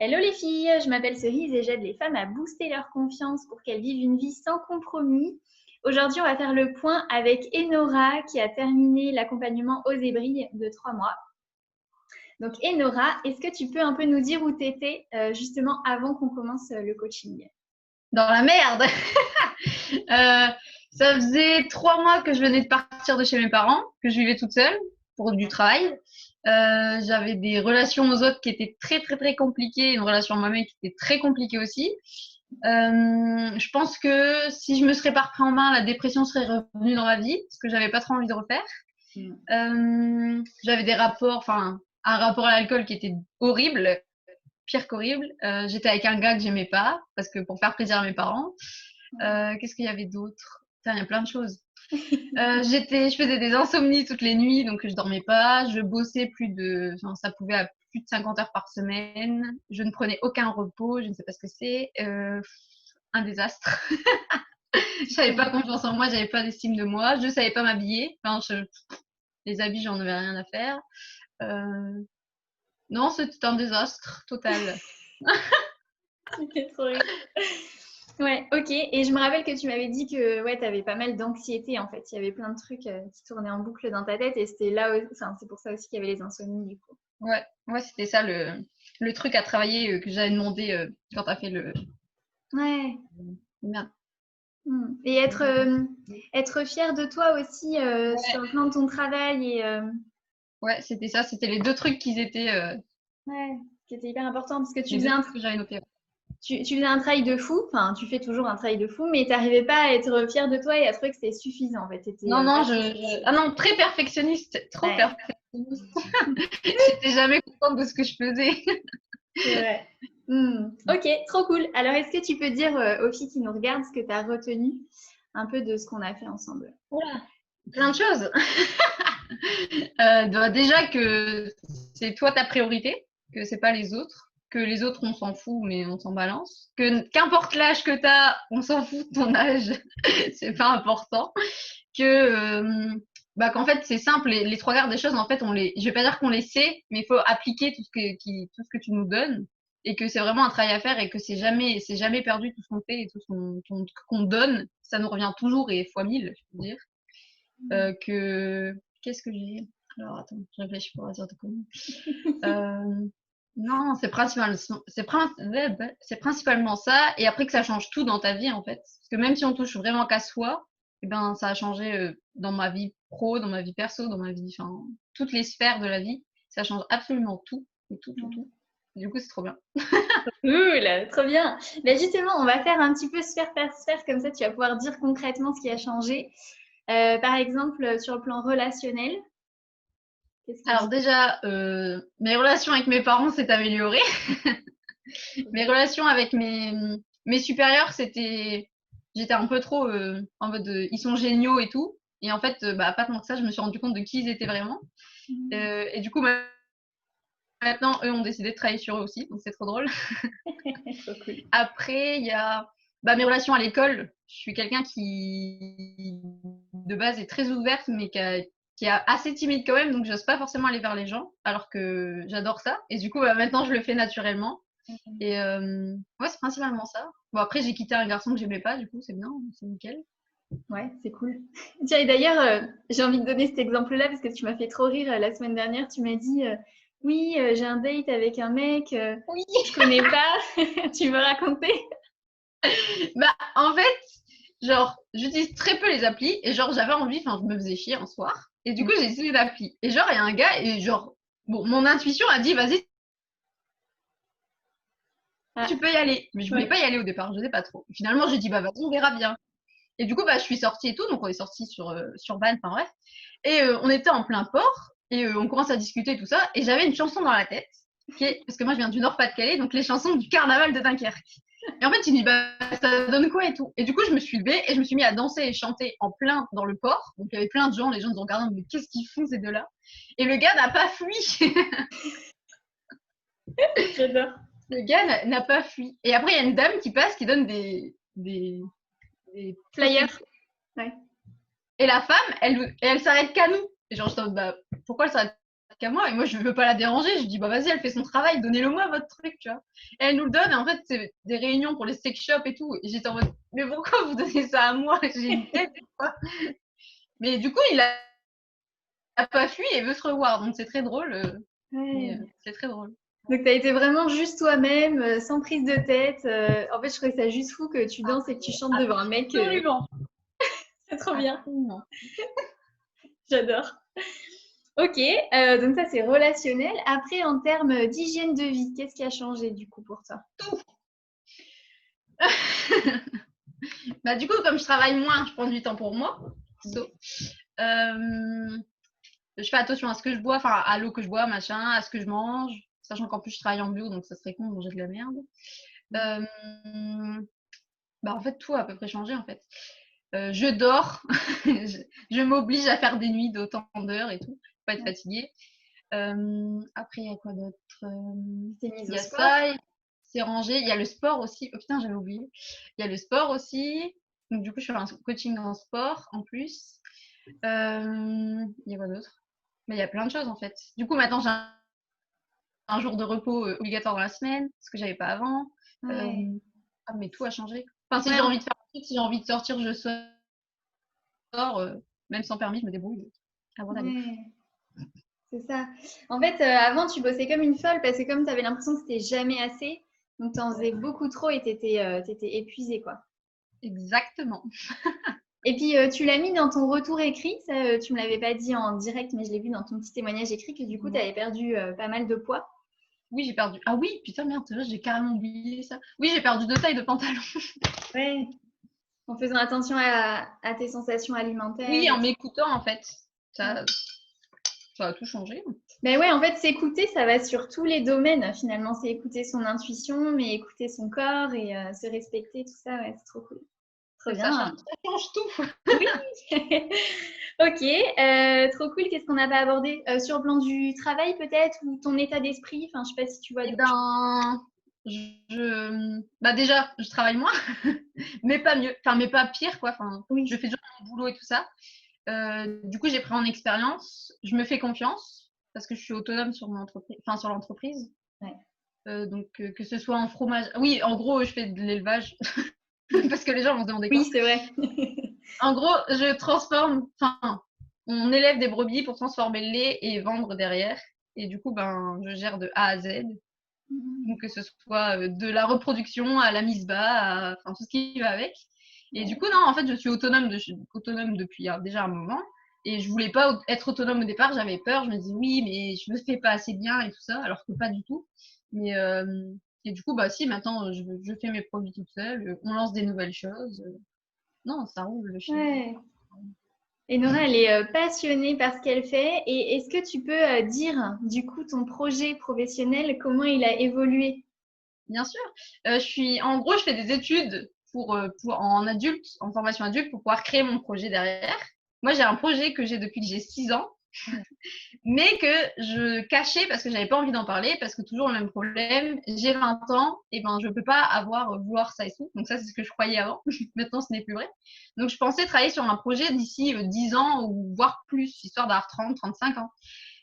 Hello les filles, je m'appelle Cerise et j'aide les femmes à booster leur confiance pour qu'elles vivent une vie sans compromis. Aujourd'hui, on va faire le point avec Enora qui a terminé l'accompagnement aux ébrilles de 3 mois. Donc Enora, est-ce que tu peux un peu nous dire où tu étais justement avant qu'on commence le coaching? Dans la merde. Ça faisait 3 mois que je venais de partir de chez mes parents, que je vivais toute seule pour du travail. J'avais des relations aux autres qui étaient très très très compliquées, une relation à moi-même qui était très compliquée aussi. Je pense que si je me serais pas repris en main, la dépression serait revenue dans ma vie, parce que j'avais pas trop envie de refaire. J'avais des rapports, enfin un rapport à l'alcool qui était horrible, pire qu'horrible. J'étais avec un gars que j'aimais pas, parce que pour faire plaisir à mes parents. Qu'est-ce qu'il y avait d'autre? Putain, il y a plein de choses. Je faisais des insomnies toutes les nuits, donc je dormais pas. Je bossais enfin, ça pouvait à plus de 50 heures par semaine. Je ne prenais aucun repos, je ne sais pas ce que c'est. Un désastre. Je n'avais pas confiance en moi, j'avais pas d'estime de moi, je savais pas m'habiller. Enfin, les habits, j'en avais rien à faire. Non, c'était un désastre total. C'est trop rigolo. Ouais, ok. Et je me rappelle que tu m'avais dit que ouais, tu avais pas mal d'anxiété en fait. Il y avait plein de trucs qui tournaient en boucle dans ta tête et c'était là, enfin, c'est pour ça aussi qu'il y avait les insomnies du coup. Ouais, c'était ça le truc à travailler que j'avais demandé quand t'as fait le. Ouais. Merde. Et être fière de toi aussi sur le plan de ton travail et Ouais, c'était ça, c'était les deux trucs qui étaient ouais, qui était hyper important parce que les deux trucs que j'avais notés. tu faisais un travail de fou, enfin tu fais toujours un travail de fou, mais tu n'arrivais pas à être fière de toi et à trouver que c'était suffisant en fait. Non, non, ah non, très perfectionniste, trop Ouais, perfectionniste. J'étais jamais contente de ce que je faisais. c'est vrai. Ok, trop cool. Alors est-ce que tu peux dire aux filles qui nous regardent ce que tu as retenu un peu de ce qu'on a fait ensemble? Voilà. Plein de choses. Déjà que c'est toi ta priorité, que c'est pas les autres, que les autres on s'en fout mais on s'en balance, que qu'importe l'âge que t'as, on s'en fout de ton âge, c'est pas important, que qu'en fait c'est simple, les trois quarts des choses en fait je vais pas dire qu'on les sait, mais il faut appliquer tout ce que tu nous donnes et que c'est vraiment un travail à faire et que c'est jamais perdu tout ce qu'on fait et tout ce qu'on donne, ça nous revient toujours et fois 1000, je peux dire. Qu'est-ce que j'ai? Alors attends, je réfléchis pour dire de conneries. Non, c'est principalement ça, et après que ça change tout dans ta vie en fait. Parce que même si on touche vraiment qu'à soi, eh ben ça a changé dans ma vie pro, dans ma vie perso, dans ma vie, enfin toutes les sphères de la vie, ça change absolument tout, et tout. Et du coup, c'est trop bien. Cool, trop bien. Ben justement, on va faire un petit peu sphère par sphère, comme ça tu vas pouvoir dire concrètement ce qui a changé. Par exemple, sur le plan relationnel, qu'est-ce qui... Alors déjà, mes relations avec mes parents s'est améliorées. Mes relations avec mes supérieurs, j'étais un peu trop en mode ils sont géniaux et tout. Et en fait, pas tant que ça, je me suis rendu compte de qui ils étaient vraiment. Et du coup, maintenant, eux ont décidé de travailler sur eux aussi, donc c'est trop drôle. Trop cool. Après, il y a mes relations à l'école. Je suis quelqu'un qui, de base, est très ouverte, mais qui est assez timide quand même, donc j'ose pas forcément aller vers les gens, alors que j'adore ça. Et du coup, maintenant, je le fais naturellement. Et ouais, c'est principalement ça. Bon, après, j'ai quitté un garçon que j'aimais pas, du coup, c'est bien, c'est nickel. Ouais, c'est cool. Tiens, et d'ailleurs, j'ai envie de donner cet exemple-là parce que tu m'as fait trop rire la semaine dernière. Tu m'as dit, oui, j'ai un date avec un mec, Oui. je connais pas. Tu veux raconter? En fait, genre, j'utilise très peu les applis, et genre, j'avais envie, enfin, je me faisais chier un soir, et du coup, j'ai essayé l'appli. Et genre, il y a un gars, et genre, bon, mon intuition a dit, vas-y, tu peux y aller. Mais je voulais pas y aller au départ, je sais pas trop. Finalement, j'ai dit, bah, vas-y, on verra bien. Et du coup, je suis sortie et tout, donc on est sorti sur Vannes, enfin bref. Et on était en plein port, et on commence à discuter tout ça, et j'avais une chanson dans la tête, parce que moi je viens du Nord-Pas-de-Calais, donc les chansons du carnaval de Dunkerque. Et en fait, il me dit, ça donne quoi et tout. Et du coup, je me suis levée et je me suis mis à danser et chanter en plein dans le port. Donc il y avait plein de gens, les gens nous ont regardé, mais qu'est-ce qu'ils font ces deux-là? Et le gars n'a pas fui. J'adore. Le gars n'a pas fui. Et après, il y a une dame qui passe, qui donne des Flyer. Ouais. Et la femme, elle s'arrête qu'à nous. Et genre, je dis, pourquoi elle s'arrête qu'à moi. Et moi, je veux pas la déranger. Je dis, bah vas-y, elle fait son travail, donnez-le-moi votre truc, tu vois. Et elle nous le donne. Et en fait, c'est des réunions pour les sex shops et tout. Et j'étais en mode, mais pourquoi vous donnez ça à moi? J'ai une tête, quoi. Mais du coup, il a pas fui et veut se revoir. Donc c'est très drôle. Mais c'est très drôle. Donc, tu as été vraiment juste toi-même, sans prise de tête. En fait, je trouvais ça juste fou que tu danses et que tu chantes devant un mec. Absolument. C'est trop bien. Absolument. J'adore. Ok, donc ça, c'est relationnel. Après, en termes d'hygiène de vie, qu'est-ce qui a changé du coup pour toi? Bah, du coup, comme je travaille moins, je prends du temps pour moi. Je fais attention à ce que je bois, enfin à l'eau que je bois, machin, à ce que je mange, sachant qu'en plus je travaille en bio, donc ça serait con de manger de la merde. Bah en fait tout a à peu près changé en fait. Je dors, je m'oblige à faire des nuits d'autant d'heures et tout, pour pas être fatiguée. Après il y a quoi d'autre? Il y a ça, c'est rangé. Il y a le sport aussi. Oh putain, j'avais oublié. Il y a le sport aussi. Donc du coup je fais un coaching en sport en plus. Il y a quoi d'autre? Mais il y a plein de choses en fait. Du coup, maintenant, j'ai un jour de repos obligatoire dans la semaine, ce que j'avais pas avant. Ah, mais tout a changé. Enfin, si j'ai envie de faire un truc, si j'ai envie de sortir, je sors. Même sans permis, je me débrouille. C'est ça. En fait, avant, tu bossais comme une folle parce que comme tu avais l'impression que c'était jamais assez, donc tu en faisais beaucoup trop et tu étais épuisée, quoi. Exactement. Et puis, tu l'as mis dans ton retour écrit. Ça, tu me l'avais pas dit en direct, mais je l'ai vu dans ton petit témoignage écrit que du coup, tu avais perdu pas mal de poids. Oui, j'ai perdu. Ah oui, putain, merde, j'ai carrément oublié ça. Oui, j'ai perdu 2 tailles de pantalon. Ouais. En faisant attention à tes sensations alimentaires. Oui, en m'écoutant, en fait. Ça a tout changé. Ben ouais, en fait, s'écouter, ça va sur tous les domaines. Finalement, c'est écouter son intuition, mais écouter son corps et se respecter, tout ça, ouais, c'est trop cool. Trop bien. Ça change tout. Oui. Ok, trop cool. Qu'est-ce qu'on n'a pas abordé? Sur le plan du travail, peut-être, ou ton état d'esprit? Enfin, je sais pas si tu vois. Eh ben, bah déjà, je travaille moins, mais pas mieux, enfin, mais pas pire, quoi. Enfin, je fais toujours mon boulot et tout ça. Du coup, j'ai pris en expérience, je me fais confiance parce que je suis autonome sur mon entreprise, enfin, sur l'entreprise. Donc, que ce soit en fromage. Oui, en gros, je fais de l'élevage parce que les gens vont se demander quoi. Oui, c'est vrai. En gros, je transforme, enfin, on élève des brebis pour transformer le lait et vendre derrière. Et du coup, ben, je gère de A à Z. Donc, que ce soit de la reproduction à la mise bas, enfin, tout ce qui va avec. Et du coup, non, en fait, je suis autonome depuis déjà un moment. Et je voulais pas être autonome au départ, j'avais peur. Je me disais, oui, mais je me fais pas assez bien et tout ça, alors que pas du tout. Mais, et du coup, bah si, maintenant, je fais mes produits toute seule, on lance des nouvelles choses. Non, ça roule le chien. Ouais. Et Nora, elle est passionnée par ce qu'elle fait. Et est-ce que tu peux dire, du coup, ton projet professionnel, comment il a évolué? Bien sûr. En gros, je fais des études en adulte, en formation adulte, pour pouvoir créer mon projet derrière. Moi, j'ai un projet que j'ai depuis que j'ai 6 ans, mais que je cachais parce que j'avais pas envie d'en parler, parce que toujours le même problème. J'ai 20 ans, et ben, je peux pas vouloir ça et tout. Donc ça, c'est ce que je croyais avant. Maintenant, ce n'est plus vrai. Donc, je pensais travailler sur un projet d'ici 10 ans, ou voire plus, histoire d'avoir 30, 35 ans.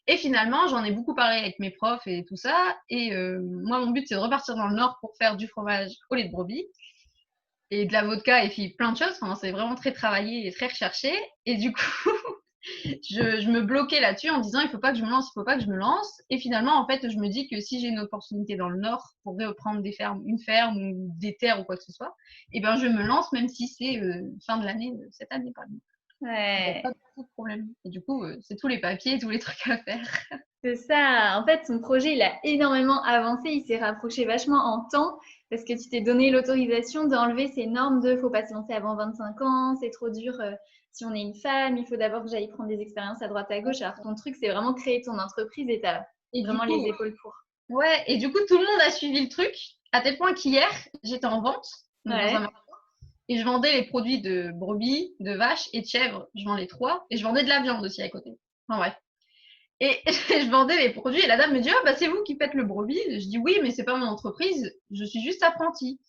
Et finalement, j'en ai beaucoup parlé avec mes profs et tout ça. Et moi, mon but, c'est de repartir dans le Nord pour faire du fromage au lait de brebis et de la vodka et puis plein de choses. Enfin, c'est vraiment très travaillé et très recherché. Et du coup, je me bloquais là-dessus en disant, il faut pas que je me lance, il faut pas que je me lance. Et finalement, en fait, je me dis que si j'ai une opportunité dans le Nord pour reprendre une ferme ou des terres ou quoi que ce soit, et ben, je me lance même si c'est fin de l'année, cette année, par exemple. Ouais. Pas beaucoup de problème. Et du coup, c'est tous les papiers, tous les trucs à faire. C'est ça. En fait, son projet, il a énormément avancé. Il s'est rapproché vachement en temps parce que tu t'es donné l'autorisation d'enlever ces normes de faut pas se lancer avant 25 ans, c'est trop dur si on est une femme, il faut d'abord que j'aille prendre des expériences à droite à gauche. Alors, ton truc, c'est vraiment créer ton entreprise et tu as vraiment les épaules pour. Ouais, et du coup, tout le monde a suivi le truc, à tel point qu'hier, j'étais en vente dans un magasin et je vendais les produits de brebis, de vaches et de chèvres. Je vendais les 3 et je vendais de la viande aussi à côté. Enfin bref. Et je vendais les produits et la dame me dit, ah bah c'est vous qui faites le brebis. Je dis oui, mais c'est pas mon entreprise, je suis juste apprentie.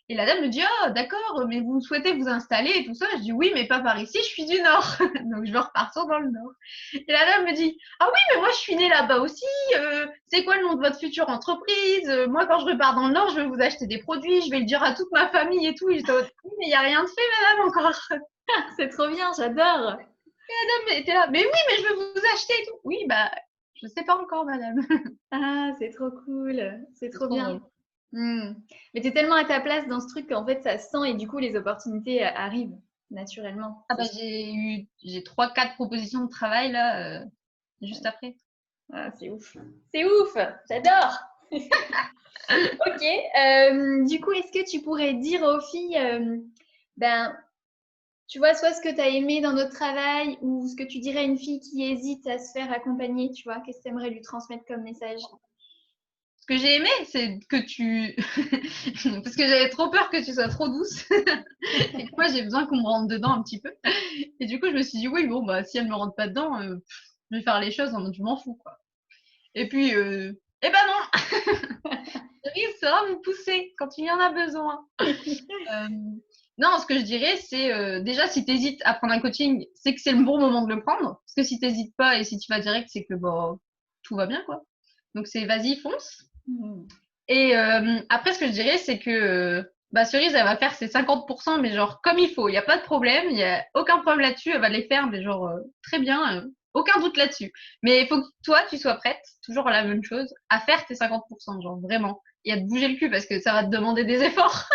Et la dame me dit, oh, d'accord, mais vous souhaitez vous installer et tout ça. Je dis, oui, mais pas par ici, je suis du Nord. Donc, je veux repartir dans le Nord. Et la dame me dit, ah oui, mais moi, je suis née là-bas aussi. C'est quoi le nom de votre future entreprise? Moi, quand je repars dans le Nord, je vais vous acheter des produits, je vais le dire à toute ma famille et tout. Et j'étais, oui, mais il n'y a rien de fait, madame, encore. C'est trop bien, j'adore. La dame était là, mais oui, mais je veux vous acheter et tout. Oui, bah, je sais pas encore, madame. Ah, c'est trop cool. C'est C'est trop trop bien. drôle. Mais tu es tellement à ta place dans ce truc qu'en fait, ça se sent et du coup, les opportunités arrivent naturellement. Ah C'est bah, super. j'ai 3, 4 propositions de travail là, juste après. Ah, c'est ouf. C'est ouf. J'adore. Ok. Du coup, est-ce que tu pourrais dire aux filles, ben, tu vois, soit ce que tu as aimé dans notre travail ou ce que tu dirais à une fille qui hésite à se faire accompagner, tu vois, qu'est-ce que tu aimerais lui transmettre comme message? Ce que j'ai aimé, c'est que tu... Parce que j'avais trop peur que tu sois trop douce. Et que moi, j'ai besoin qu'on me rentre dedans un petit peu. Et du coup, je me suis dit, oui, bon, bah, si elle me rentre pas dedans, je vais faire les choses en mode, je m'en fous, quoi. Et puis, eh ben non! Cyril saura vous pousser quand il y en a besoin. Euh, non, ce que je dirais, c'est déjà, si tu hésites à prendre un coaching, c'est que c'est le bon moment de le prendre. Parce que si tu n'hésites pas et si tu vas direct, c'est que bon, tout va bien, quoi. Donc, c'est vas-y, fonce. Hmm. Et après, ce que je dirais, c'est que bah, Cerise, elle va faire ses 50%, mais genre comme il faut. Il n'y a pas de problème, il n'y a aucun problème là-dessus. Elle va les faire, mais genre très bien, aucun doute là-dessus. Mais il faut que toi, tu sois prête, toujours à la même chose, à faire tes 50%, genre vraiment. Et à te bouger le cul parce que ça va te demander des efforts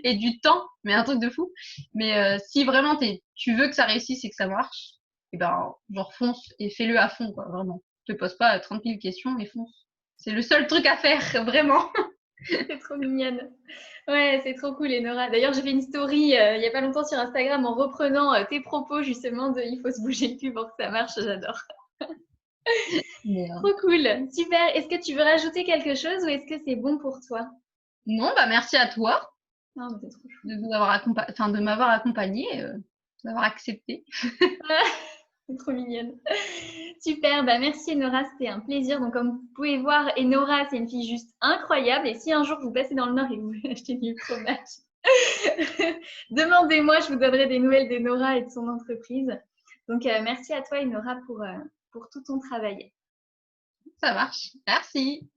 et du temps, mais un truc de fou. Mais si vraiment tu veux que ça réussisse et que ça marche, et ben, genre fonce et fais-le à fond, quoi, vraiment. Te pose pas 30 000 questions et fonce. C'est le seul truc à faire, vraiment. C'est trop mignonne. Ouais, c'est trop cool, Enora. D'ailleurs, j'ai fait une story il n'y a pas longtemps sur Instagram en reprenant tes propos justement de il faut se bouger le cul pour que ça marche. J'adore. Mais, Trop cool. Super. Est-ce que tu veux rajouter quelque chose ou est-ce que c'est bon pour toi? non, bah merci à toi Non, mais c'est trop chou. de nous avoir enfin, de m'avoir accompagné, d'avoir accepté. C'est trop mignonne. Super, bah merci Enora, c'était un plaisir. Donc comme vous pouvez voir, Enora, c'est une fille juste incroyable. Et si un jour vous passez dans le Nord et que vous voulez acheter du fromage, demandez-moi, je vous donnerai des nouvelles d'Enora et de son entreprise. Donc merci à toi Enora pour tout ton travail. Ça marche. Merci.